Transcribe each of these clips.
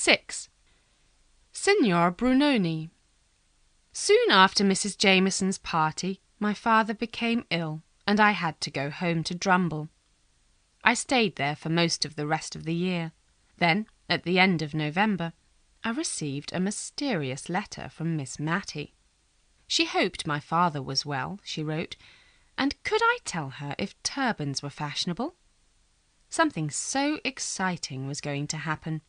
6. Signor Brunoni. Soon after Mrs. Jameson's party, my father became ill, and I had to go home to Drumble. I stayed there for most of the rest of the year. Then, at the end of November, I received a mysterious letter from Miss Matty. She hoped my father was well, she wrote, and could I tell her if turbans were fashionable? Something so exciting was going to happen.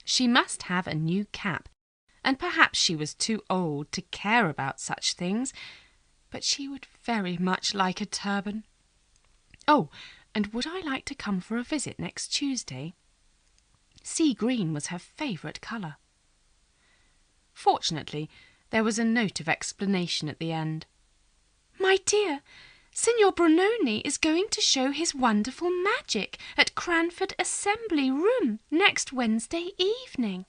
She must have a new cap, and perhaps she was too old to care about such things, but she would very much like a turban. Oh, and would I like to come for a visit next Tuesday? Sea green was her favourite colour. Fortunately, there was a note of explanation at the end. My dear, Signor Brunoni is going to show his wonderful magic at Cranford Assembly Room next Wednesday evening.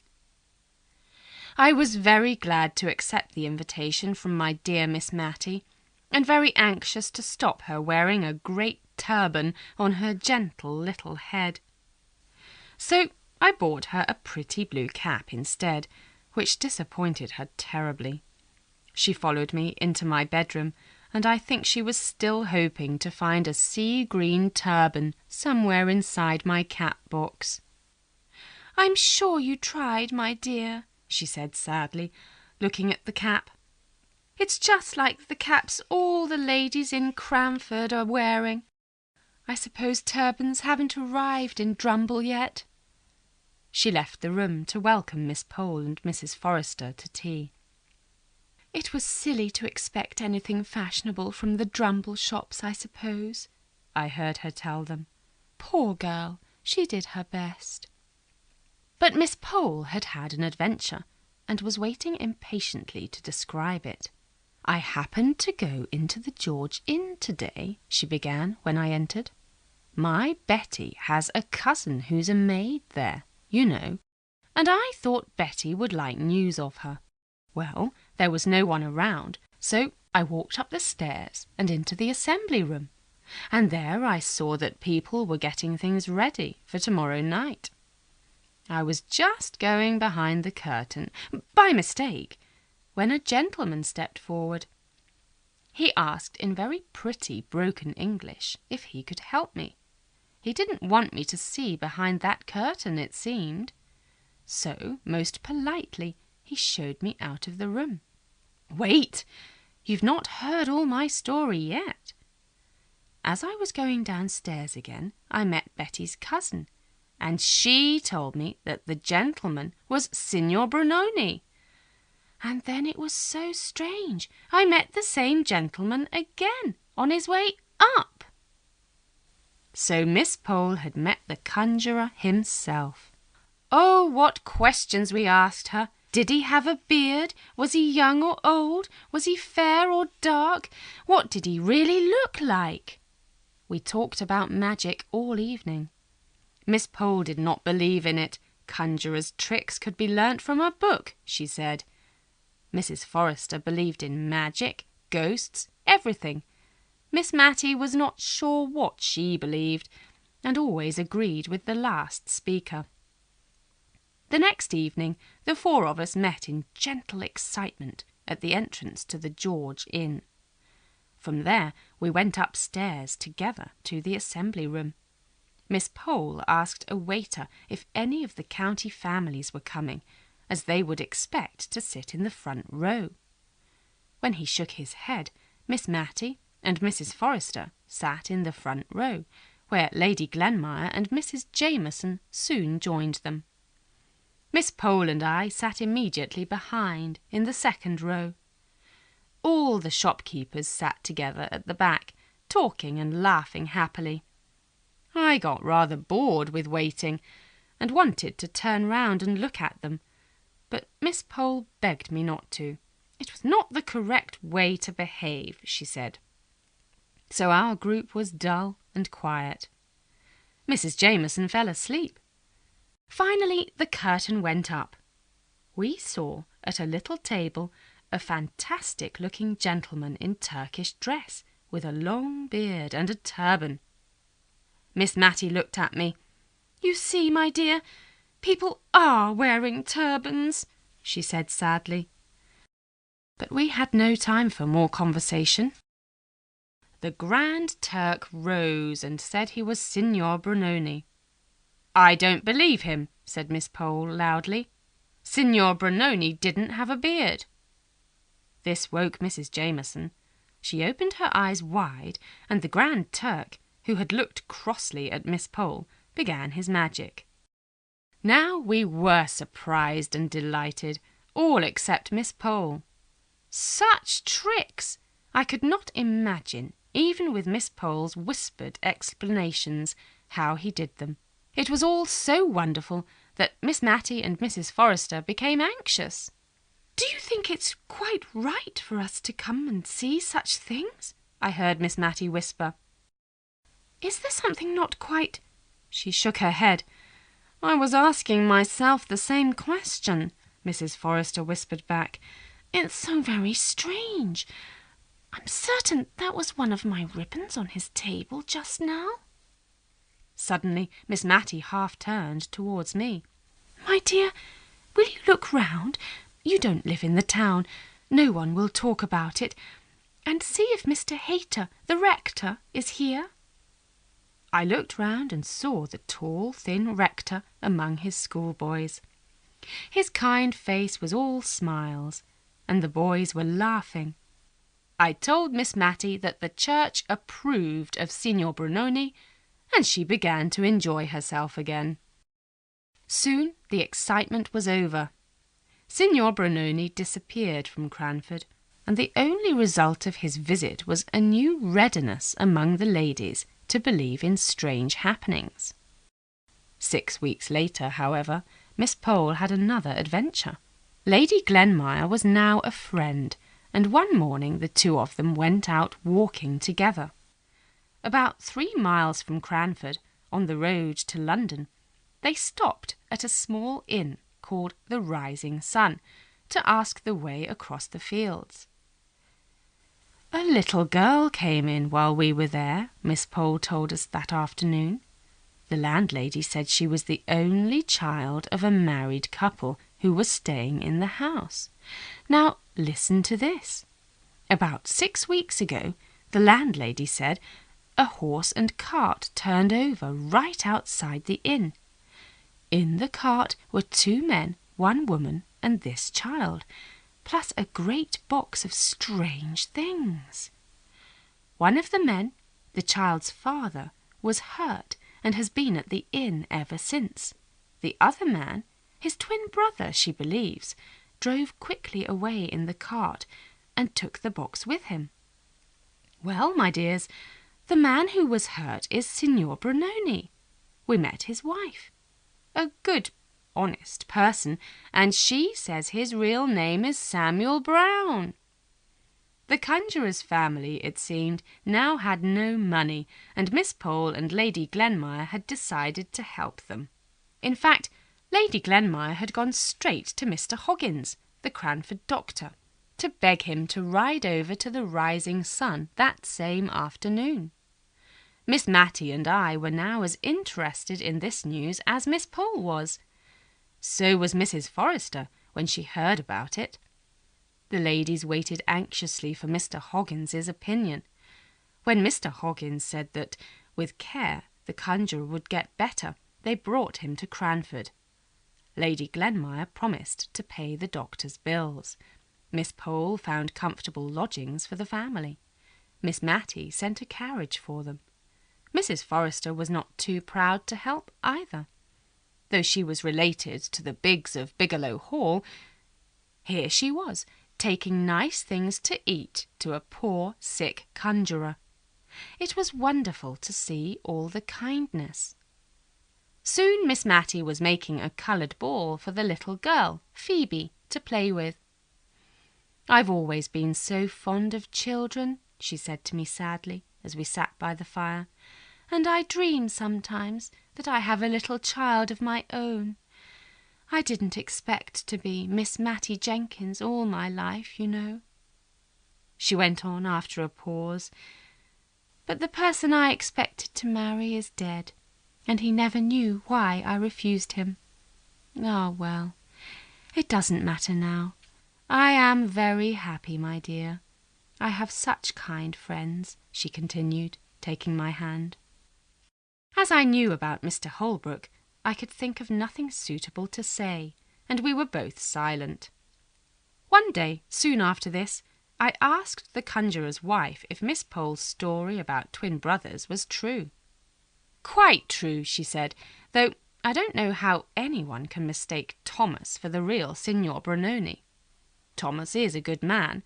I was very glad to accept the invitation from my dear Miss Matty, and very anxious to stop her wearing a great turban on her gentle little head. So I bought her a pretty blue cap instead, which disappointed her terribly. She followed me into my bedroom, and I think she was still hoping to find a sea-green turban somewhere inside my cap box. I'm sure you tried, my dear, she said sadly, looking at the cap. It's just like the caps all the ladies in Cranford are wearing. I suppose turbans haven't arrived in Drumble yet. She left the room to welcome Miss Pole and Mrs. Forrester to tea. It was silly to expect anything fashionable from the Drumble shops, I suppose, I heard her tell them. Poor girl, she did her best. But Miss Pole had had an adventure, and was waiting impatiently to describe it. I happened to go into the George Inn today, she began when I entered. My Betty has a cousin who's a maid there, you know, and I thought Betty would like news of her. Well, there was no one around, so I walked up the stairs and into the assembly room, and there I saw that people were getting things ready for tomorrow night. I was just going behind the curtain, by mistake, when a gentleman stepped forward. He asked in very pretty broken English if he could help me. He didn't want me to see behind that curtain, it seemed. So, most politely, he showed me out of the room. Wait! You've not heard all my story yet. As I was going downstairs again, I met Betty's cousin, and she told me that the gentleman was Signor Brunoni. And then it was so strange. I met the same gentleman again on his way up. So Miss Pole had met the conjurer himself. Oh, what questions we asked her! Did he have a beard? Was he young or old? Was he fair or dark? What did he really look like? We talked about magic all evening. Miss Pole did not believe in it. Conjurers' tricks could be learnt from a book, she said. Mrs. Forrester believed in magic, ghosts, everything. Miss Matty was not sure what she believed, and always agreed with the last speaker. The next evening, the four of us met in gentle excitement at the entrance to the George Inn. From there, we went upstairs together to the assembly room. Miss Pole asked a waiter if any of the county families were coming, as they would expect to sit in the front row. When he shook his head, Miss Matty and Mrs. Forrester sat in the front row, where Lady Glenmire and Mrs. Jameson soon joined them. Miss Pole and I sat immediately behind, in the second row. All the shopkeepers sat together at the back, talking and laughing happily. I got rather bored with waiting, and wanted to turn round and look at them, but Miss Pole begged me not to. It was not the correct way to behave, she said. So our group was dull and quiet. Mrs. Jameson fell asleep. Finally, the curtain went up. We saw, at a little table, a fantastic-looking gentleman in Turkish dress, with a long beard and a turban. Miss Matty looked at me. "You see, my dear, People are wearing turbans," she said sadly. But we had no time for more conversation. The Grand Turk rose and said he was Signor Brunoni. "I don't believe him," said Miss Pole loudly. "Signor Brunoni didn't have a beard." This woke Mrs. Jameson. She opened her eyes wide, and the Grand Turk, who had looked crossly at Miss Pole, began his magic. Now we were surprised and delighted, all except Miss Pole. Such tricks! I could not imagine, even with Miss Pole's whispered explanations, how he did them. It was all so wonderful that Miss Matty and Mrs. Forrester became anxious. "Do you think it's quite right for us to come and see such things?" I heard Miss Matty whisper. "Is there something not quite—" She shook her head. "I was asking myself the same question," Mrs. Forrester whispered back. "It's so very strange. I'm certain that was one of my ribbons on his table just now." Suddenly Miss Matty half turned towards me. "My dear, will you look round? You don't live in the town. No one will talk about it. And see if Mr. Hayter, the rector, is here." I looked round and saw the tall, thin rector among his schoolboys. His kind face was all smiles, and the boys were laughing. I told Miss Matty that the church approved of Signor Brunoni, and she began to enjoy herself again. Soon the excitement was over. Signor Brunoni disappeared from Cranford, and the only result of his visit was a new readiness among the ladies to believe in strange happenings. 6 weeks later, however, Miss Pole had another adventure. Lady Glenmire was now a friend, and one morning the two of them went out walking together. About 3 miles from Cranford, on the road to London, they stopped at a small inn called the Rising Sun to ask the way across the fields. "A little girl came in while we were there," Miss Pole told us that afternoon. The landlady said she was the only child of a married couple who was staying in the house. Now, listen to this. About 6 weeks ago, the landlady said, a horse and cart turned over right outside the inn. In the cart were 2 men, 1 woman, and this child, plus a great box of strange things. One of the men, the child's father, was hurt and has been at the inn ever since. The other man, his twin brother, she believes, drove quickly away in the cart and took the box with him. Well, my dears, the man who was hurt is Signor Brunoni. We met his wife, a good, honest person, and she says his real name is Samuel Brown. The conjurer's family, it seemed, now had no money, and Miss Pole and Lady Glenmire had decided to help them. In fact, Lady Glenmire had gone straight to Mr. Hoggins, the Cranford doctor, to beg him to ride over to the Rising Sun that same afternoon. Miss Matty and I were now as interested in this news as Miss Pole was. So was Mrs. Forrester when she heard about it. The ladies waited anxiously for Mr. Hoggins's opinion. When Mr. Hoggins said that, with care, the conjurer would get better, they brought him to Cranford. Lady Glenmire promised to pay the doctor's bills. Miss Pole found comfortable lodgings for the family. Miss Matty sent a carriage for them. Mrs. Forrester was not too proud to help either. Though she was related to the Biggs of Bigelow Hall, here she was, taking nice things to eat to a poor, sick conjurer. It was wonderful to see all the kindness. Soon Miss Matty was making a coloured ball for the little girl, Phoebe, to play with. "I've always been so fond of children," she said to me sadly, as we sat by the fire, "and I dream sometimes that I have a little child of my own. I didn't expect to be Miss Matty Jenkins all my life, you know." She went on after a pause. "But the person I expected to marry is dead, and he never knew why I refused him. Ah, well, it doesn't matter now. I am very happy, my dear. I have such kind friends," she continued, taking my hand. As I knew about Mr. Holbrook, I could think of nothing suitable to say, and we were both silent. One day, soon after this, I asked the conjurer's wife if Miss Pole's story about twin brothers was true. "Quite true," she said, "though I don't know how anyone can mistake Thomas for the real Signor Brunoni. Thomas is a good man,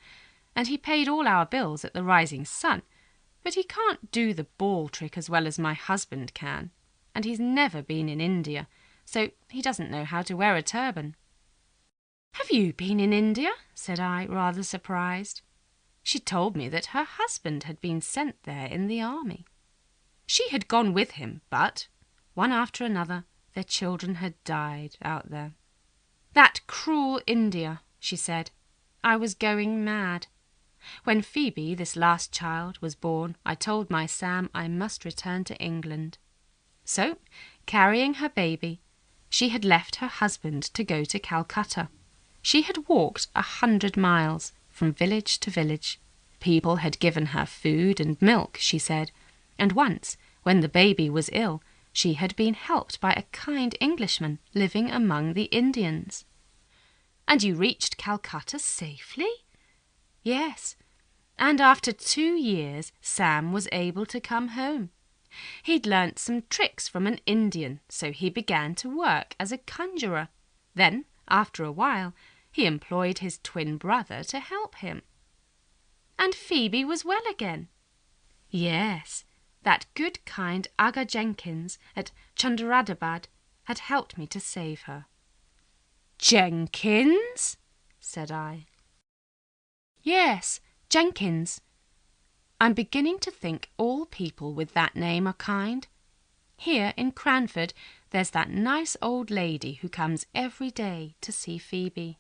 and he paid all our bills at the Rising Sun, but he can't do the ball trick as well as my husband can, and he's never been in India, so he doesn't know how to wear a turban." "Have you been in India?" said I, rather surprised. She told me that her husband had been sent there in the army. She had gone with him, but, one after another, their children had died out there. "That cruel India," she said. "I was going mad. When Phoebe, this last child, was born, I told my Sam I must return to England. So, carrying her baby, she had left her husband to go to Calcutta. She had walked 100 miles, from village to village. People had given her food and milk, she said, and once, when the baby was ill, she had been helped by a kind Englishman living among the Indians." "And you reached Calcutta safely?" "Yes, and after 2 years Sam was able to come home. He'd learnt some tricks from an Indian, so he began to work as a conjurer. Then, after a while, he employed his twin brother to help him." "And Phoebe was well again?" "Yes, that good kind Aga Jenkins at Chandaradabad had helped me to save her." "Jenkins?" said I. "Yes, Jenkins. I'm beginning to think all people with that name are kind. Here in Cranford there's that nice old lady who comes every day to see Phoebe.